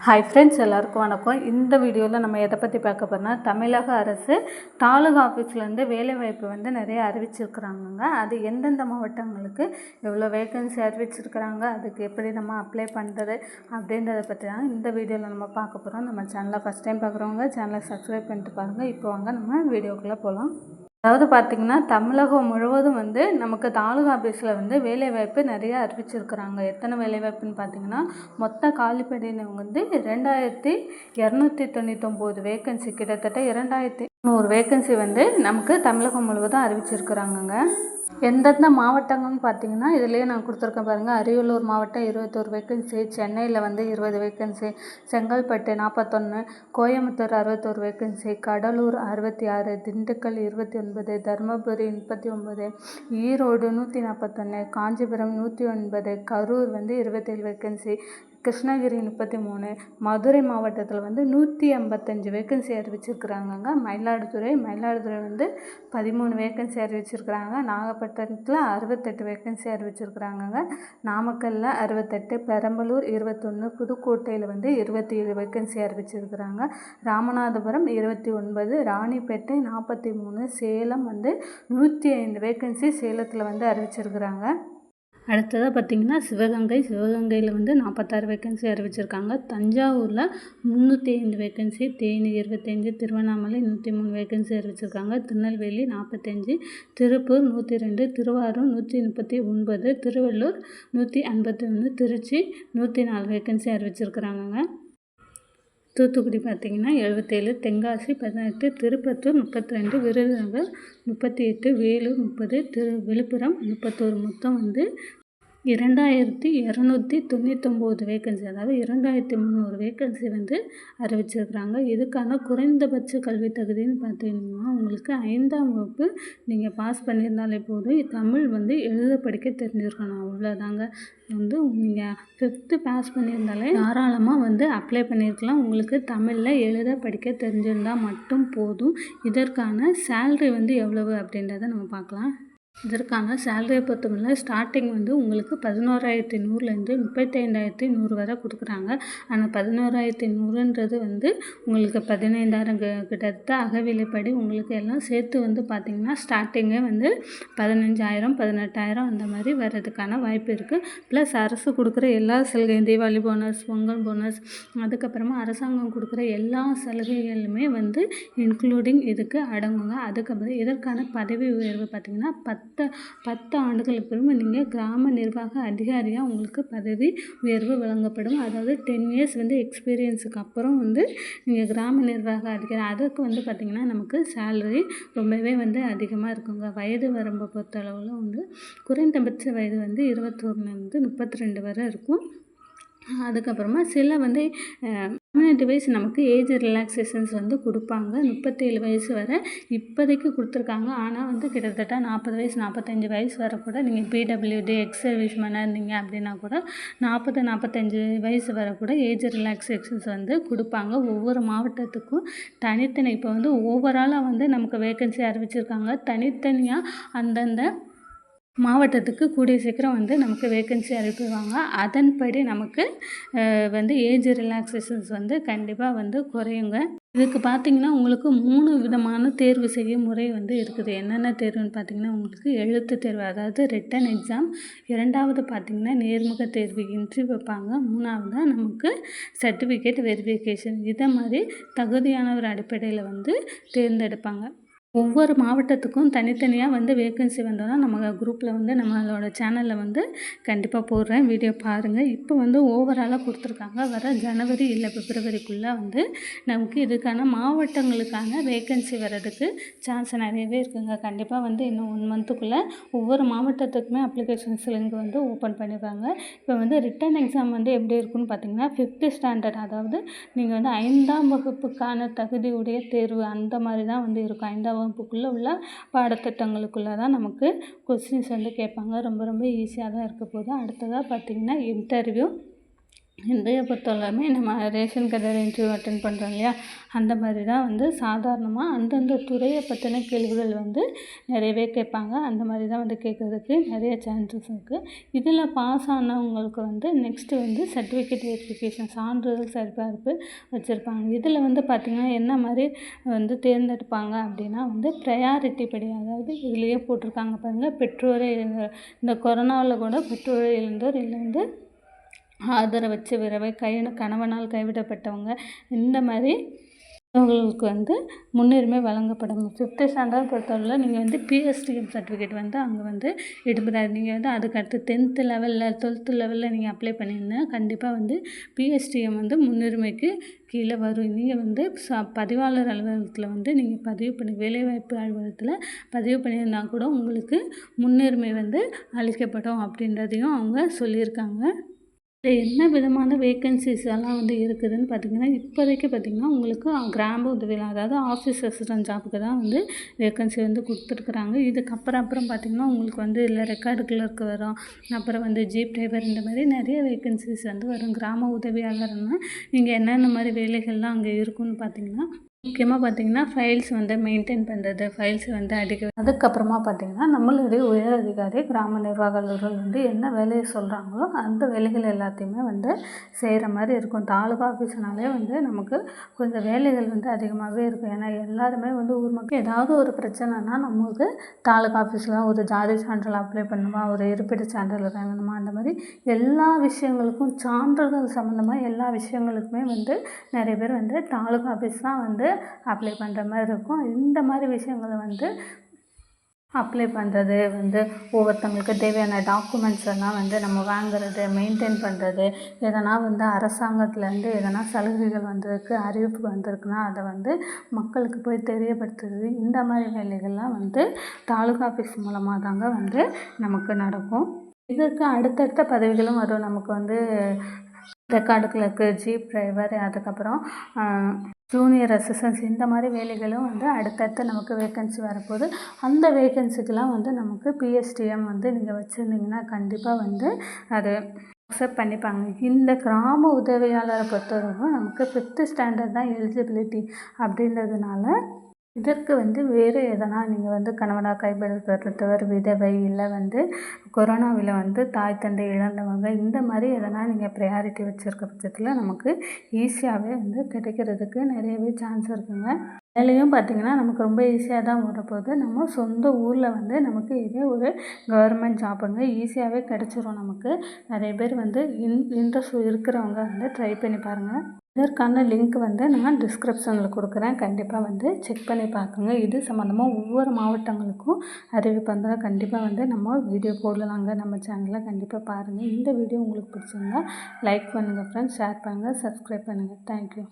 Hi friends, எல்லாருக்கும் வணக்கம். இந்த வீடியோவில் நம்ம எதை பற்றி பார்க்க போகிறோம்னா, தமிழக அரசு தாலுகா ஆஃபீஸ்லேருந்து வேலைவாய்ப்பு வந்து நிறைய அறிவிச்சிருக்கிறாங்கங்க. அது எந்தெந்த மாவட்டங்களுக்கு எவ்வளோ வேகன்சி அறிவிச்சிருக்கிறாங்க, அதுக்கு எப்படி நம்ம அப்ளை பண்ணுறது அப்படின்றத பற்றி தான் இந்த வீடியோவில் நம்ம பார்க்க போகிறோம். நம்ம சேனலை ஃபஸ்ட் டைம் பார்க்குறவங்க சேனலை சப்ஸ்கிரைப் பண்ணிட்டு பாருங்கள். இப்போ வாங்க நம்ம வீடியோக்குள்ளே போகலாம். அதாவது பார்த்திங்கன்னா, தமிழகம் முழுவதும் வந்து நமக்கு தாலுகா ஆஃபீஸில் வந்து வேலைவாய்ப்பு நிறைய அறிவிச்சிருக்கிறாங்க. எத்தனை வேலைவாய்ப்புன்னு பார்த்திங்கன்னா, மொத்த காலிப்பணியினவங்க வந்து 2299 வேக்கன்சி, கிட்டத்தட்ட 2100 வேக்கன்சி வந்து நமக்கு தமிழகம் முழுவதும் அறிவிச்சிருக்கிறாங்கங்க. எந்தெந்த மாவட்டங்கள்னு பார்த்தீங்கன்னா, இதிலேயே நான் கொடுத்துருக்கேன் பாருங்கள். அரியலூர் மாவட்டம் 21 வேக்கன்சி, சென்னையில் வந்து 20 வேக்கன்சி, செங்கல்பட்டு 41, கோயம்புத்தூர் 61 வேக்கன்சி, கடலூர் 66, திண்டுக்கல் 29, தருமபுரி 39, ஈரோடு 141, காஞ்சிபுரம் 109, கரூர் வந்து 27 வேக்கன்சி, கிருஷ்ணகிரி 33, மதுரை மாவட்டத்தில் வந்து 185 வேக்கன்சி அறிவிச்சிருக்கிறாங்கங்க. மயிலாடுதுறை வந்து 13 வேக்கன்சி அறிவிச்சிருக்கிறாங்க. நாகப்பட்டினத்தில் 68 வேக்கன்சி அறிவிச்சிருக்கிறாங்கங்க. நாமக்கல்லில் 68, பெரம்பலூர் 21, புதுக்கோட்டையில் வந்து 27 வேக்கன்சி அறிவிச்சிருக்கிறாங்க. ராமநாதபுரம் 29, ராணிப்பேட்டை 43, சேலம் வந்து 105 வேக்கன்சி சேலத்தில் வந்து அறிவிச்சிருக்கிறாங்க. அடுத்ததாக பார்த்திங்கன்னா, சிவகங்கையில் வந்து 46 வேக்கன்சி அறிவிச்சிருக்காங்க. தஞ்சாவூரில் 305 வேக்கன்சி, தேனி 25, திருவண்ணாமலை 103 வேக்கன்சி அறிவிச்சிருக்காங்க. திருநெல்வேலி 45, திருப்பூர் 102, திருவாரூர் 139, திருவள்ளூர் 151, திருச்சி 104 வேக்கன்சி அறிவிச்சிருக்கிறாங்கங்க. தூத்துக்குடி பார்த்திங்கன்னா 77, தென்காசி 18, திருப்பத்தூர் 32, விருதுநகர் 38, வேலூர் 30, விழுப்புரம் 31, மொத்தம் வந்து 2299 வேக்கன்சி, அதாவது 2300 வேக்கன்சி வந்து அறிவிச்சிருக்கிறாங்க. இதுக்கான குறைந்தபட்ச கல்வி தகுதின்னு பார்த்தீங்கன்னா, உங்களுக்கு 5ஆம் வகுப்பு நீங்கள் பாஸ் பண்ணியிருந்தாலே போதும். தமிழ் வந்து எழுத படிக்க தெரிஞ்சிருக்கணும், அவ்வளோதாங்க. வந்து நீங்கள் 5th பாஸ் பண்ணியிருந்தாலே தாராளமாக வந்து அப்ளை பண்ணியிருக்கலாம். உங்களுக்கு தமிழில் எழுத படிக்க தெரிஞ்சிருந்தால் மட்டும் போதும். இதற்கான சேல்ரி வந்து எவ்வளவு அப்படின்றத நம்ம பார்க்கலாம். இதற்கான சேலரியை பொறுத்தவரை ஸ்டார்டிங் வந்து உங்களுக்கு 11,100லேருந்து 35,100 வரை கொடுக்குறாங்க. ஆனால் 11,100ன்றது வந்து உங்களுக்கு 15,000 கிட்டத்தட்ட அகவிலைப்படி உங்களுக்கு எல்லாம் சேர்த்து வந்து பார்த்திங்கன்னா ஸ்டார்டிங்கே வந்து 15,000, 18,000 அந்த மாதிரி வர்றதுக்கான வாய்ப்பு இருக்குது. ப்ளஸ் அரசு கொடுக்குற எல்லா சலுகையும், தீபாவளி போனஸ், பொங்கல் போனஸ், அதுக்கப்புறமா அரசாங்கம் கொடுக்குற எல்லா சலுகைகளுமே வந்து இன்க்ளூடிங் இதுக்கு அடங்குங்க. அதுக்கப்புறம் இதற்கான பதவி உயர்வு பார்த்திங்கன்னா 10 ஆண்டுகளுக்கு பிறகு நீங்கள் கிராம நிர்வாக அதிகாரியாக உங்களுக்கு பதவி உயர்வு வழங்கப்படும். அதாவது 10 இயர்ஸ் வந்து எக்ஸ்பீரியன்ஸுக்கு அப்புறம் வந்து நீங்கள் கிராம நிர்வாக அதிகாரி, அதுக்கு வந்து பார்த்திங்கன்னா நமக்கு சேலரி ரொம்பவே வந்து அதிகமாக இருக்குங்க. வயது வரம்பை பொறுத்தளவில் வந்து குறைந்தபட்ச வயது வந்து 21லேருந்து 32 வரை இருக்கும். அதுக்கப்புறமா சில வந்து கம்யூனிட்டி வைஸ் நமக்கு ஏஜ் ரிலாக்ஸேஷன்ஸ் வந்து கொடுப்பாங்க. 37 வயசு வரை இப்போதைக்கு கொடுத்துருக்காங்க. ஆனால் வந்து கிட்டத்தட்ட 40 வயசு 45 வயசு வரை கூட நீங்கள் பிடபிள்யூடி எக்ஸ் சர்வீஸ் மேனாக இருந்தீங்க அப்படின்னா கூட 40-45 வயசு வரை கூட ஏஜ் ரிலாக்ஸேஷன்ஸ் வந்து கொடுப்பாங்க. ஒவ்வொரு மாவட்டத்துக்கும் தனித்தனி இப்போ வந்து ஓவராலாக வந்து நமக்கு வேக்கன்சி அறிவிச்சிருக்காங்க. தனித்தனியாக அந்தந்த மாவட்டத்துக்கு கூடிய சீக்கிரம் வந்து நமக்கு வேக்கன்சி அறிவிப்பாங்க. அதன்படி நமக்கு வந்து ஏஜ் ரிலாக்ஸேஷன்ஸ் வந்து கண்டிப்பாக வந்து குறையுங்க. இதுக்கு பார்த்திங்கன்னா உங்களுக்கு 3 விதமான தேர்வு செய்ய முறை வந்து இருக்குது. என்னென்ன தேர்வுன்னு பார்த்திங்கன்னா, உங்களுக்கு எழுத்து தேர்வு, அதாவது ரிட்டன் எக்ஸாம். 2வது பார்த்திங்கன்னா நேர்முக தேர்வு, இன்டர்வியூ வைப்பாங்க. 3வது நமக்கு சர்டிஃபிகேட் வெரிஃபிகேஷன். இதை மாதிரி தகுதியானவர் அடிப்படையில் வந்து தேர்ந்தெடுப்பாங்க. ஒவ்வொரு மாவட்டத்துக்கும் தனித்தனியாக வந்து வேக்கன்சி வந்தோன்னா நம்ம குரூப்பில் வந்து நம்மளோட சேனலில் வந்து கண்டிப்பாக போடுறேன், வீடியோ பாருங்கள். இப்போ வந்து ஓவராலாக கொடுத்துருக்காங்க. வர ஜனவரி இல்லை பிப்ரவரிக்குள்ளே வந்து நமக்கு இதுக்கான மாவட்டங்களுக்கான வேக்கன்சி வர்றதுக்கு சான்ஸ் நிறையவே இருக்குங்க. கண்டிப்பாக வந்து இன்னும் 1 மந்த்துக்குள்ளே ஒவ்வொரு மாவட்டத்துக்குமே அப்ளிகேஷன்ஸ் லிங்க் வந்து ஓப்பன் பண்ணிடுவாங்க. இப்போ வந்து ரிட்டன் எக்ஸாம் வந்து எப்படி இருக்குன்னு பார்த்திங்கன்னா 5th ஸ்டாண்டர்ட், அதாவது நீங்கள் வந்து 5ஆம் வகுப்புக்கான தகுதியுடைய தேர்வு அந்த மாதிரி தான் வந்து இருக்கும். 5ஆம் வகுப்புக்குள்ளே உள்ள பாடத்திட்டங்களுக்குள்ளே தான் நமக்கு கொஸ்டின்ஸ் வந்து கேட்பாங்க. ரொம்ப ஈஸியாக தான் இருக்க போகுது. அடுத்ததாக பார்த்திங்கன்னா இன்டர்வியூ. இன்றைய பொறுத்தவரையுமே நம்ம ரேஷன் கடையில் இன்டர்வியூ அட்டென்ட் பண்ணுறோம் இல்லையா, அந்த மாதிரி தான் வந்து சாதாரணமாக அந்தந்த துறையை பற்றின கேள்விகள் வந்து நிறையவே கேட்பாங்க. அந்த மாதிரி தான் வந்து கேட்குறதுக்கு நிறைய சான்சஸ் இருக்குது. இதில் பாஸ் ஆனவங்களுக்கு வந்து நெக்ஸ்ட்டு வந்து சர்டிஃபிகேட் வெரிஃபிகேஷன் சான்றிதழ் சரிபார்ப்பு வச்சுருப்பாங்க. இதில் வந்து பார்த்திங்கன்னா என்ன மாதிரி வந்து தேர்ந்தெடுப்பாங்க அப்படின்னா வந்து ப்ரையாரிட்டி படி, அதாவது இதுலேயே போட்டிருக்காங்க பாருங்கள், பெற்றோரை இந்த கொரோனாவில் கூட பெற்றோரை இழந்தோர் இல்லை வந்து ஆதரவற்ற விதவை, கணவனால் கைவிடப்பட்டவங்க, இந்த மாதிரி அவங்களுக்கு வந்து முன்னுரிமை வழங்கப்படும். 5th ஸ்டாண்டர்ட் பொறுத்தவரையில் நீங்கள் வந்து பிஎஸ்டிஎம் சர்டிஃபிகேட் வந்து அங்கே வந்து எடுப்பதாது. நீங்கள் வந்து அதுக்கடுத்து 10th லெவலில் 12th லெவலில் நீங்கள் அப்ளை பண்ணியிருந்தா கண்டிப்பாக வந்து பிஎஸ்டிஎம் வந்து முன்னுரிமைக்கு கீழே வரும். நீங்கள் வந்து பதிவாளர் அலுவலகத்தில் வந்து நீங்கள் பதிவு பண்ணி வேலைவாய்ப்பு அலுவலகத்தில் பதிவு பண்ணியிருந்தா கூட உங்களுக்கு முன்னுரிமை வந்து அளிக்கப்படும் அப்படின்றதையும் அவங்க சொல்லியிருக்காங்க. இதில் என்ன விதமான வேக்கன்சிஸ் எல்லாம் வந்து இருக்குதுன்னு பார்த்திங்கன்னா, இப்போதைக்கு பார்த்திங்கன்னா உங்களுக்கு கிராம உதவியாளர், அதாவது ஆஃபீஸ் அசிஸ்டன்ட் ஜாபுக்கு தான் வந்து வேக்கன்சி வந்து கொடுத்துருக்குறாங்க. அப்புறம் பார்த்திங்கன்னா உங்களுக்கு வந்து இதில் ரெக்கார்டு கிளர்க்கு வரும், அப்புறம் வந்து ஜீப் டிரைவர், இந்த மாதிரி நிறைய வேக்கன்சிஸ் வந்து வரும். கிராம உதவியாளர்னால் நீங்கள் என்னென்ன மாதிரி வேலைகள்லாம் அங்கே இருக்குன்னு பார்த்திங்கன்னா, முக்கியமாக பார்த்திங்கன்னா ஃபைல்ஸ் வந்து மெயின்டைன் பண்ணுறது, ஃபைல்ஸ் வந்து அதுக்கப்புறமா பார்த்திங்கன்னா நம்மளுடைய உயர் அதிகாரி கிராம நிர்வாக அலுவலர்கள் வந்து என்ன வேலையை சொல்கிறாங்களோ அந்த வேலைகள் எல்லாத்தையுமே வந்து செய்கிற மாதிரி இருக்கும். தாலுகா ஆஃபீஸ்னாலே வந்து நமக்கு கொஞ்சம் வேலைகள் வந்து அதிகமாகவே இருக்கும். ஏன்னா எல்லாருமே வந்து ஊர் மக்கள் ஏதாவது ஒரு பிரச்சனைனா நமக்கு தாலுகா ஆஃபீஸில் ஒரு ஜாதி சான்றிதழ் அப்ளை பண்ணுமா, ஒரு இருப்பிடச் சான்றிதழ் வாங்கணுமா, அந்த மாதிரி எல்லா விஷயங்களுக்கும் சான்றிதழ் சம்மந்தமாக எல்லா விஷயங்களுக்குமே வந்து நிறைய பேர் வந்து தாலுகா ஆஃபீஸ் தான் வந்து அப்ளை பண்ணுற மாதிரி இருக்கும். இந்த மாதிரி விஷயங்களை வந்து அப்ளை பண்ணுறது வந்து ஒவ்வொருத்தவங்களுக்கு தேவையான டாக்குமெண்ட்ஸ் எல்லாம் வந்து நம்ம வாங்குறது, மெயின்டைன் பண்ணுறது, எதனா வந்து அரசாங்கத்துலேருந்து எதனா சலுகைகள் வந்திருக்கு, அறிவிப்பு வந்திருக்குன்னா அதை வந்து மக்களுக்கு போய் தெரியப்படுத்துறது, இந்த மாதிரி வேலைகள்லாம் வந்து தாலுகா ஆஃபீஸ் மூலமாக தாங்க வந்து நமக்கு நடக்கும். இதற்கு அடுத்தடுத்த பதவிகளும் வரும். நமக்கு வந்து ரெக்கார்டு கிளர்க்கு, ஜீப் டிரைவர், அதுக்கப்புறம் ஜூனியர் அசிஸ்டன்ஸ், இந்த மாதிரி வேலைகளும் வந்து அடுத்தடுத்து நமக்கு வேக்கன்சி வரப்போகுது. அந்த வேக்கன்சிக்கெலாம் வந்து நமக்கு பிஎஸ்டிஎம் வந்து நீங்கள் வச்சுருந்தீங்கன்னா கண்டிப்பாக வந்து அது அக்செப்ட் பண்ணிப்பாங்க. இந்த கிராம உதவியாளரை பொறுத்தவரைக்கும் நமக்கு 5th ஸ்டாண்டர்ட் தான் எலிஜிபிலிட்டி அப்படின்றதுனால இதற்கு வந்து வேறு எதனா நீங்கள் வந்து கணவனாக கைவிடப்பட்டவர், விதவை, இல்லை வந்து கொரோனாவில் வந்து தாய் தந்தை இழந்தவங்க, இந்த மாதிரி எதனா நீங்கள் ப்ரையாரிட்டி வச்சுருக்க பட்சத்தில் நமக்கு ஈஸியாகவே வந்து கிடைக்கிறதுக்கு நிறையவே சான்ஸ் இருக்குங்க. வேலையும் பார்த்திங்கன்னா நமக்கு ரொம்ப ஈஸியாக தான் வரப்போகுது. நம்ம சொந்த ஊரில் வந்து நமக்கு இதே ஒரு கவர்மெண்ட் ஜாப்புங்க ஈஸியாகவே கிடச்சிரும். நமக்கு நிறைய பேர் வந்து இன்ட்ரெஸ்ட் இருக்கிறவங்க வந்து ட்ரை பண்ணி பாருங்கள். இதற்கான லிங்க் வந்து நான் டிஸ்கிரிப்ஷனில் கொடுக்குறேன், கண்டிப்பாக வந்து செக் பண்ணி பார்க்குங்க. இது சம்மந்தமாக ஒவ்வொரு மாவட்டங்களுக்கும் அறிவிப்பு வந்தால் கண்டிப்பாக வந்து நம்ம வீடியோ போடலாங்க. நம்ம சேனலில் கண்டிப்பாக பாருங்கள். இந்த வீடியோ உங்களுக்கு பிடிச்சிருந்தா லைக் பண்ணுங்கள் ஃப்ரெண்ட்ஸ், ஷேர் பண்ணுங்கள், சப்ஸ்கிரைப் பண்ணுங்கள். தேங்க்யூ.